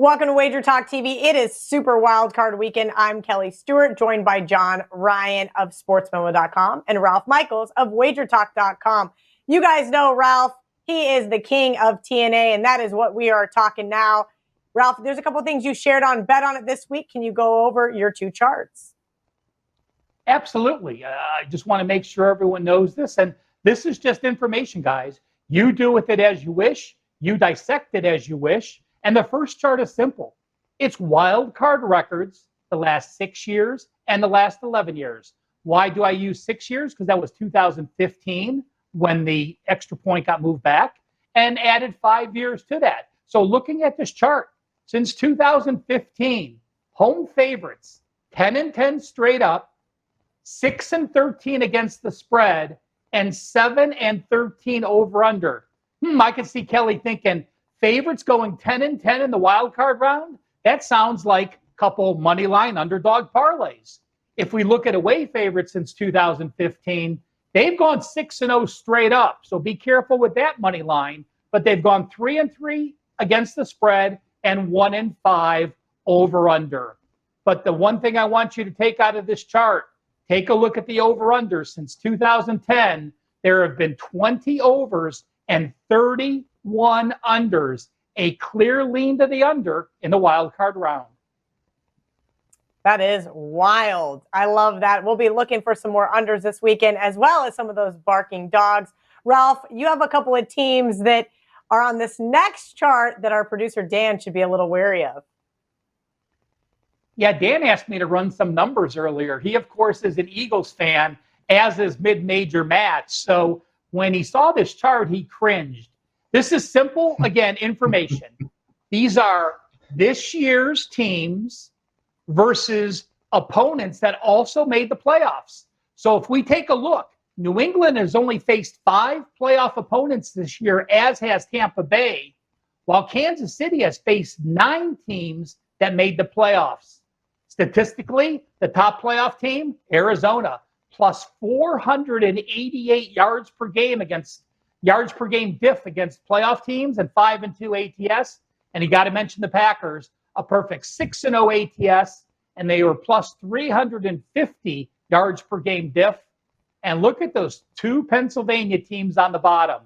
Welcome to WagerTalk TV. It is Super Wildcard Weekend. I'm Kelly Stewart, joined by John Ryan of SportsMemo.com and Ralph Michaels of WagerTalk.com. You guys know Ralph. He is the king of TNA, and that is what we are talking now. Ralph, there's a couple of things you shared on Bet On It this week. Can you go over your two charts? Absolutely. I just want to make sure everyone knows this. And this is just information, guys. You do with it as you wish. You dissect it as you wish. And the first chart is simple. It's wild card records the last 6 years and the last 11 years. Why do I use 6 years? Because that was 2015 when the extra point got moved back, and added 5 years to that. So looking at this chart, since 2015, home favorites, 10-10 straight up, 6-13 against the spread, and 7-13 over under. I can see Kelly thinking, favorites going 10-10 in the wild card round? That sounds like a couple money line underdog parlays. If we look at away favorites since 2015, they've gone 6-0 straight up. So be careful with that money line. But they've gone 3-3 against the spread and 1-5 over under. But the one thing I want you to take out of this chart, take a look at the over under. Since 2010, there have been 20 overs and 31 unders, a clear lean to the under in the wild card round. That is wild. I love that. We'll be looking for some more unders this weekend, as well as some of those barking dogs. Ralph, you have a couple of teams that are on this next chart that our producer Dan should be a little wary of. Yeah, Dan asked me to run some numbers earlier. He, of course, is an Eagles fan, as is mid-major Matt. So when he saw this chart, he cringed. This is simple, again, information. These are this year's teams versus opponents that also made the playoffs. So if we take a look, New England has only faced 5 playoff opponents this year, as has Tampa Bay, while Kansas City has faced 9 teams that made the playoffs. Statistically, the top playoff team, Arizona, plus 488 yards per game diff against playoff teams, and 5-2 ATS. And you got to mention the Packers, a perfect 6-0 ATS, and they were plus 350 yards per game diff. And look at those 2 Pennsylvania teams on the bottom.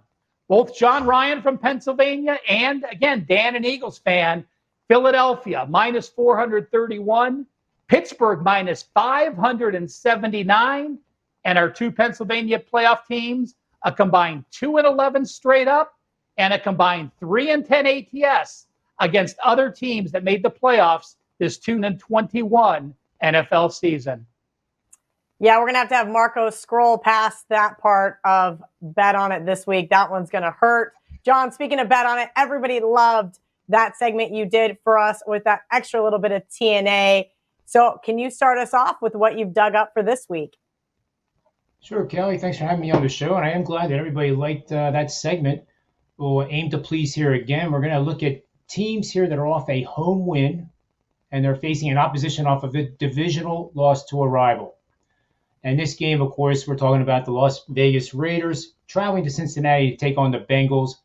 Both John Ryan from Pennsylvania and, again, Dan, an Eagles fan, Philadelphia, minus 431, Pittsburgh, minus 579, and our 2 Pennsylvania playoff teams, a combined 2-11 straight up and a combined 3-10 ATS against other teams that made the playoffs this 2021 NFL season. Yeah, we're going to have Marco scroll past that part of Bet On It this week. That one's going to hurt. John, speaking of Bet On It, everybody loved that segment you did for us with that extra little bit of TNA. So can you start us off with what you've dug up for this week? Sure, Kelly. Thanks for having me on the show. And I am glad that everybody liked that segment. We'll aim to please here again. We're going to look at teams here that are off a home win, and they're facing an opposition off of a divisional loss to a rival. And this game, of course, we're talking about the Las Vegas Raiders traveling to Cincinnati to take on the Bengals.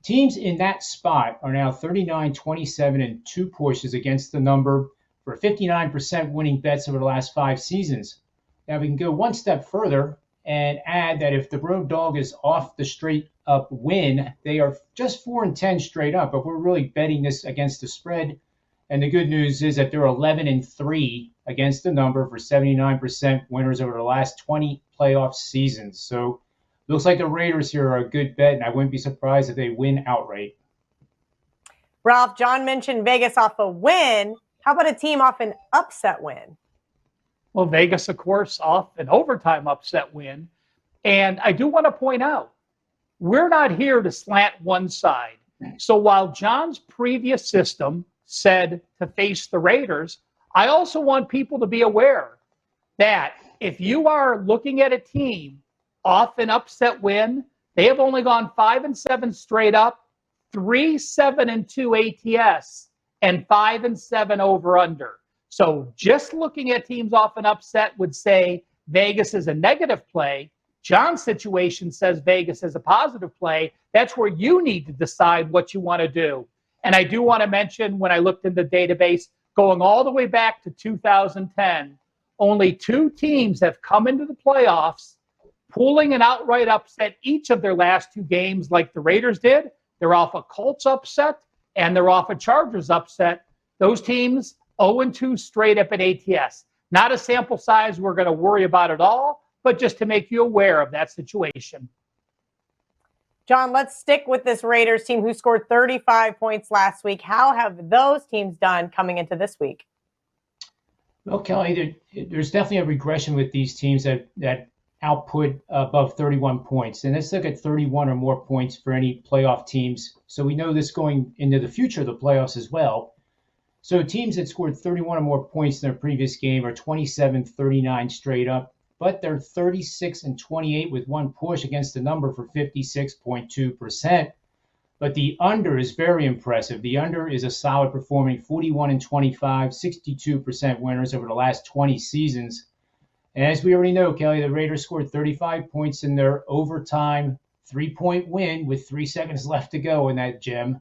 Teams in that spot are now 39, 27, and 2 pushes against the number for 59% winning bets over the last 5 seasons. Now we can go one step further and add that if the road dog is off the straight up win, they are just 4-10 straight up, but we're really betting this against the spread. And the good news is that they're 11-3 against the number for 79% winners over the last 20 playoff seasons. So looks like the Raiders here are a good bet, and I wouldn't be surprised if they win outright. Ralph, John mentioned Vegas off a win. How about a team off an upset win? Well, Vegas, of course, off an overtime upset win. And I do want to point out, we're not here to slant one side. So while John's previous system said to face the Raiders, I also want people to be aware that if you are looking at a team off an upset win, they have only gone 5-7 straight up, 3-7-2 ATS, and 5-7 over under. So just looking at teams off an upset would say Vegas is a negative play. John's situation says Vegas is a positive play. That's where you need to decide what you want to do. And I do want to mention, when I looked in the database, going all the way back to 2010, only 2 teams have come into the playoffs pulling an outright upset each of their last 2 games like the Raiders did. They're off a Colts upset and they're off a Chargers upset. Those teams 0-2 straight up at ATS. Not a sample size we're going to worry about at all, but just to make you aware of that situation. John, let's stick with this Raiders team who scored 35 points last week. How have those teams done coming into this week? Well, Kelly, there's definitely a regression with these teams that output above 31 points. And let's look at 31 or more points for any playoff teams. So we know this going into the future of the playoffs as well. So teams that scored 31 or more points in their previous game are 27-39 straight up, but they're 36-28 with 1 push against the number for 56.2%. But the under is very impressive. The under is a solid performing 41-25, 62% winners over the last 20 seasons. And as we already know, Kelly, the Raiders scored 35 points in their overtime 3-point win with 3 seconds left to go in that gem.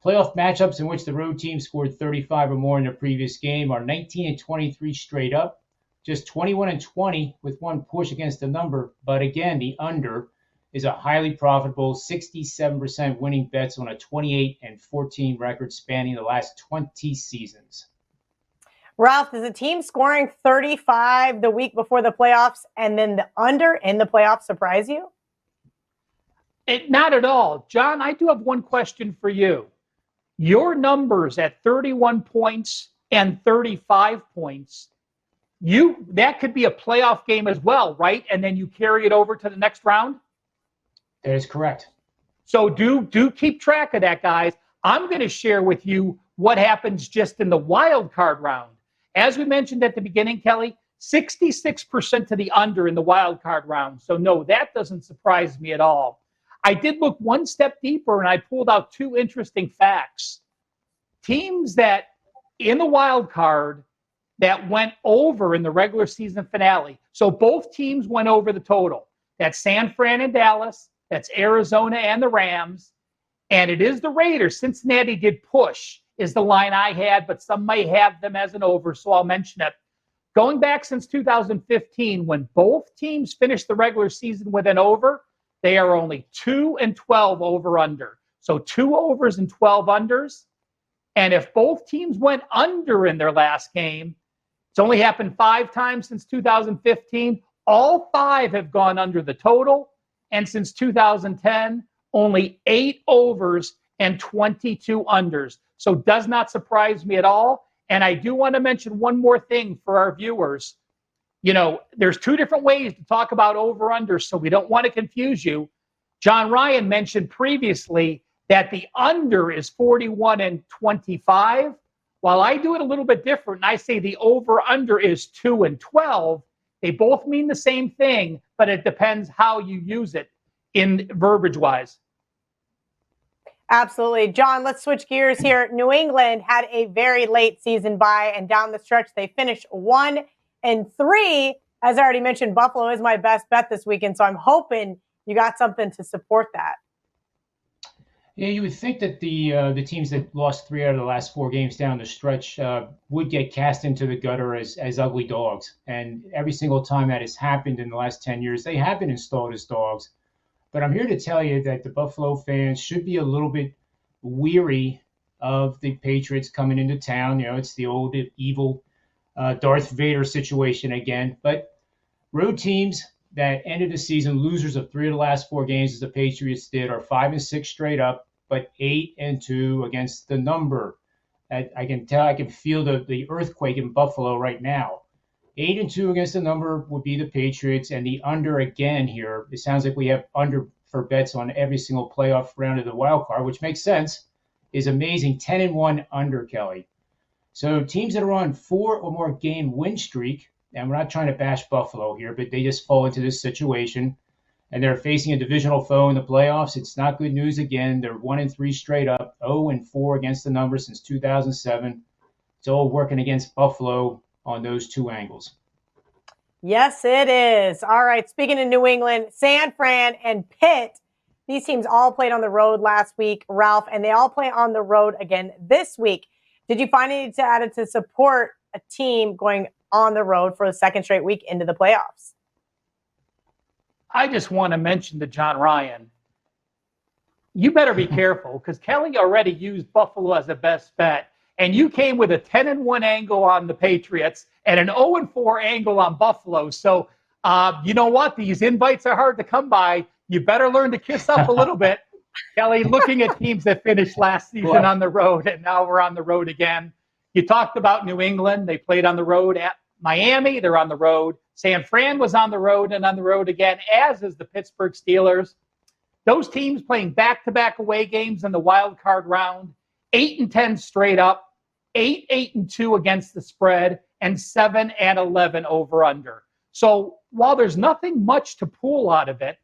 Playoff matchups in which the road team scored 35 or more in their previous game are 19-23 straight up, just 21-20 with 1 push against the number. But again, the under is a highly profitable 67% winning bets on a 28-14 record spanning the last 20 seasons. Ralph, does a team scoring 35 the week before the playoffs and then the under in the playoffs surprise you? Not at all. John, I do have one question for you. Your numbers at 31 points and 35 points, that could be a playoff game as well, right? And then you carry it over to the next round? That is correct. So do keep track of that, guys. I'm going to share with you what happens just in the wild card round. As we mentioned at the beginning, Kelly, 66% to the under in the wild card round. So no, that doesn't surprise me at all. I did look one step deeper and I pulled out 2 interesting facts. Teams that in the wild card that went over in the regular season finale. So both teams went over the total. That's San Fran and Dallas. That's Arizona and the Rams. And it is the Raiders. Cincinnati did push is the line I had, but some may have them as an over, so I'll mention it. Going back since 2015, when both teams finished the regular season with an over, they are only 2-12 over-under. So 2 overs and 12 unders. And if both teams went under in their last game, it's only happened 5 times since 2015. All 5 have gone under the total. And since 2010, only 8 overs and 22 unders. So does not surprise me at all. And I do want to mention one more thing for our viewers. You know, there's 2 different ways to talk about over-unders, so we don't want to confuse you. John Ryan mentioned previously that the under is 41-25. While I do it a little bit different, and I say the over-under is 2-12. They both mean the same thing, but it depends how you use it in verbiage-wise. Absolutely. John, let's switch gears here. New England had a very late season bye, and down the stretch, they finished 1-3. As I already mentioned, Buffalo is my best bet this weekend, so I'm hoping you got something to support that. Yeah, you would think that the teams that lost 3 out of the last 4 games down the stretch would get cast into the gutter as ugly dogs. And every single time that has happened in the last 10 years, they have been installed as dogs. But I'm here to tell you that the Buffalo fans should be a little bit weary of the Patriots coming into town. You know, it's the old evil Darth Vader situation again. But road teams that ended the season losers of 3 of the last 4 games, as the Patriots did, are 5-6 straight up, but 8-2 against the number. I can feel the earthquake in Buffalo right now. 8-2 against the number would be the Patriots, and the under again here. It sounds like we have under for bets on every single playoff round of the wild card, which makes sense. Is amazing. 10-1 under, Kelly. So teams that are on 4 or more game win streak, and we're not trying to bash Buffalo here, but they just fall into this situation, and they're facing a divisional foe in the playoffs. It's not good news again. They're 1-3 straight up, 0-4 against the number since 2007. It's all working against Buffalo on those 2 angles. Yes, it is. All right. Speaking of New England, San Fran and Pitt These teams all played on the road last week, Ralph, and they all play on the road again this week. Did you find any to add to support a team going on the road for the second straight week into the playoffs? I just want to mention to John Ryan, you better be careful because Kelly already used Buffalo as a best bet. And you came with a 10-1 angle on the Patriots and an 0-4 angle on Buffalo. So you know what? These invites are hard to come by. You better learn to kiss up a little bit. Kelly, looking at teams that finished last season on the road, and now we're on the road again. You talked about New England. They played on the road at Miami. They're on the road. San Fran was on the road and on the road again, as is the Pittsburgh Steelers. Those teams playing back-to-back away games in the wild card round, 8-10 straight up, 8-2 against the spread, and 7-11 over under. So while there's nothing much to pull out of it,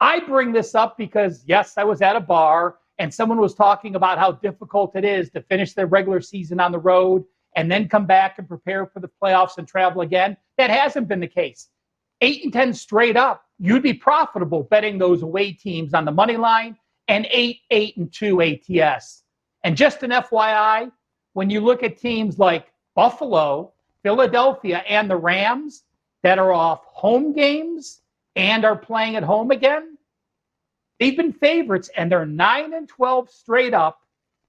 I bring this up because, yes, I was at a bar and someone was talking about how difficult it is to finish their regular season on the road and then come back and prepare for the playoffs and travel again. That hasn't been the case. 8-10 straight up, you'd be profitable betting those away teams on the money line, and 8-2 ATS. And just an FYI, when you look at teams like Buffalo, Philadelphia, and the Rams that are off home games and are playing at home again, they've been favorites, and they're 9-12 straight up,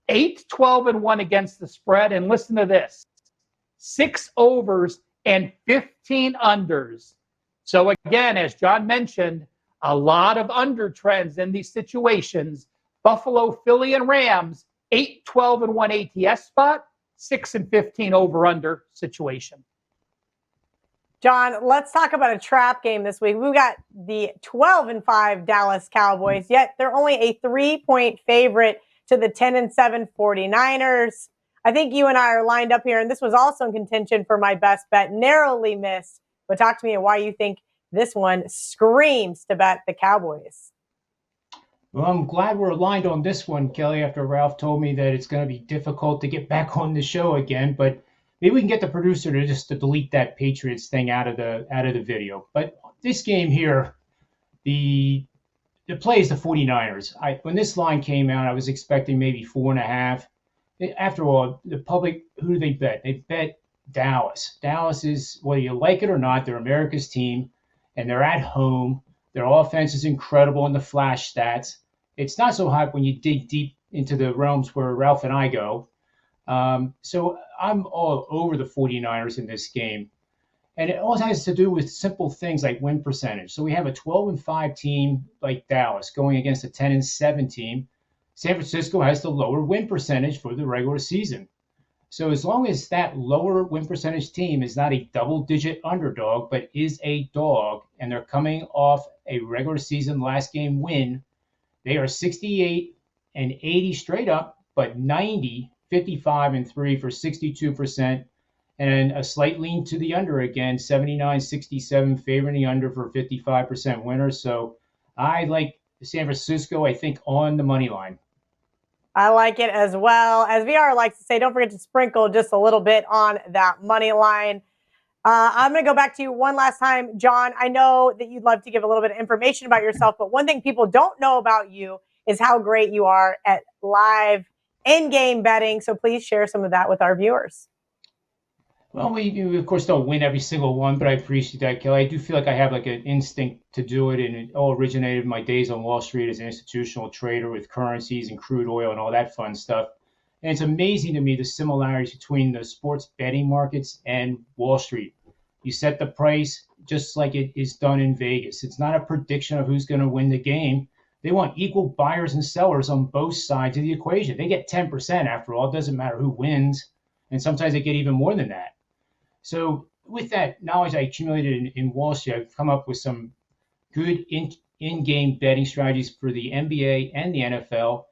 8-12-1 against the spread. And listen to this, 6 overs and 15 unders. So again, as John mentioned, a lot of under trends in these situations. Buffalo, Philly, and Rams, 8-12-1 ATS spot, 6-15 over-under situation. John, let's talk about a trap game this week. We've got the 12-5 Dallas Cowboys, yet they're only a 3-point favorite to the 10-7 49ers. I think you and I are lined up here, and this was also in contention for my best bet, narrowly missed. But talk to me why you think this one screams to bet the Cowboys. Well, I'm glad we're aligned on this one, Kelly, after Ralph told me that it's going to be difficult to get back on the show again. But maybe we can get the producer to delete that Patriots thing out of the video. But this game here, the play is the 49ers. When this line came out, I was expecting maybe 4.5. After all, the public, who do they bet? They bet Dallas. Dallas is, whether you like it or not, they're America's team, and they're at home. Their offense is incredible in the flash stats. It's not so hot when you dig deep into the realms where Ralph and I go. So I'm all over the 49ers in this game. And it all has to do with simple things like win percentage. So we have a 12-5 team like Dallas going against a 10-7 team. San Francisco has the lower win percentage for the regular season. So as long as that lower win percentage team is not a double-digit underdog, but is a dog, and they're coming off a regular season last game win, they are 68-80 straight up, but 90, 55-3 for 62%, and a slight lean to the under again, 79-67 favoring the under for 55% winners. So I like San Francisco, I think, on the money line. I like it as well. As VR likes to say, don't forget to sprinkle just a little bit on that money line. I'm going to go back to you one last time. John, I know that you'd love to give a little bit of information about yourself, but one thing people don't know about you is how great you are at live in-game betting. So please share some of that with our viewers. Well, we of course don't win every single one, but I appreciate that, Kelly. I do feel like I have like an instinct to do it, and it all originated in my days on Wall Street as an institutional trader with currencies and crude oil and all that fun stuff. And it's amazing to me the similarities between the sports betting markets and Wall Street. You set the price just like it is done in Vegas. It's not a prediction of who's going to win the game. They want equal buyers and sellers on both sides of the equation. They get 10% after all. It doesn't matter who wins. And sometimes they get even more than that. So with that knowledge I accumulated in Wall Street, I've come up with some good in-game betting strategies for the NBA and the NFL.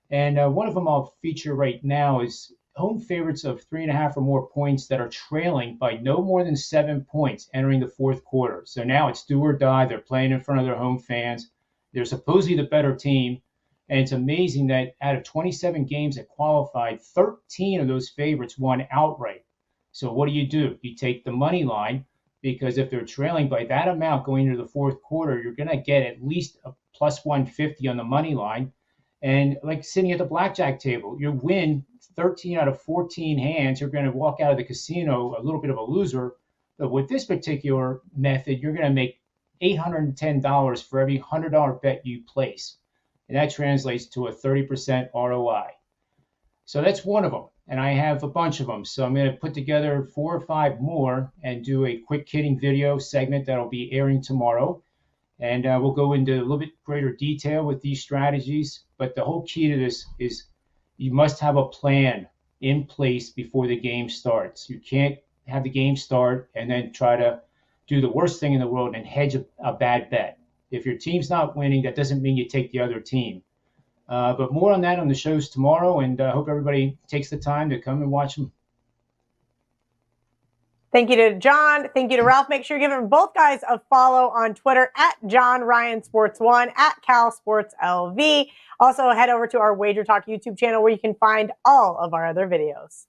And one of them I'll feature right now is home favorites of 3.5 or more points that are trailing by no more than 7 points entering the fourth quarter. So now it's do or die. They're playing in front of their home fans. They're supposedly the better team. And it's amazing that out of 27 games that qualified, 13 of those favorites won outright. So what do? You take the money line because if they're trailing by that amount going into the fourth quarter, you're going to get at least a plus 150 on the money line. And like sitting at the blackjack table, you win 13 out of 14 hands, you're going to walk out of the casino a little bit of a loser. But with this particular method, you're going to make $810 for every $100 bet you place. And that translates to a 30% ROI. So that's one of them. And I have a bunch of them. So I'm going to put together 4 or 5 more and do a quick hitting video segment that'll be airing tomorrow. And we'll go into a little bit greater detail with these strategies. But the whole key to this is you must have a plan in place before the game starts. You can't have the game start and then try to do the worst thing in the world and hedge a bad bet. If your team's not winning, that doesn't mean you take the other team. But more on that on the shows tomorrow, and I hope everybody takes the time to come and watch them. Thank you to John. Thank you to Ralph. Make sure you're giving both guys a follow on Twitter at John Ryan Sports 1, at Cal Sports LV. Also, head over to our Wager Talk YouTube channel where you can find all of our other videos.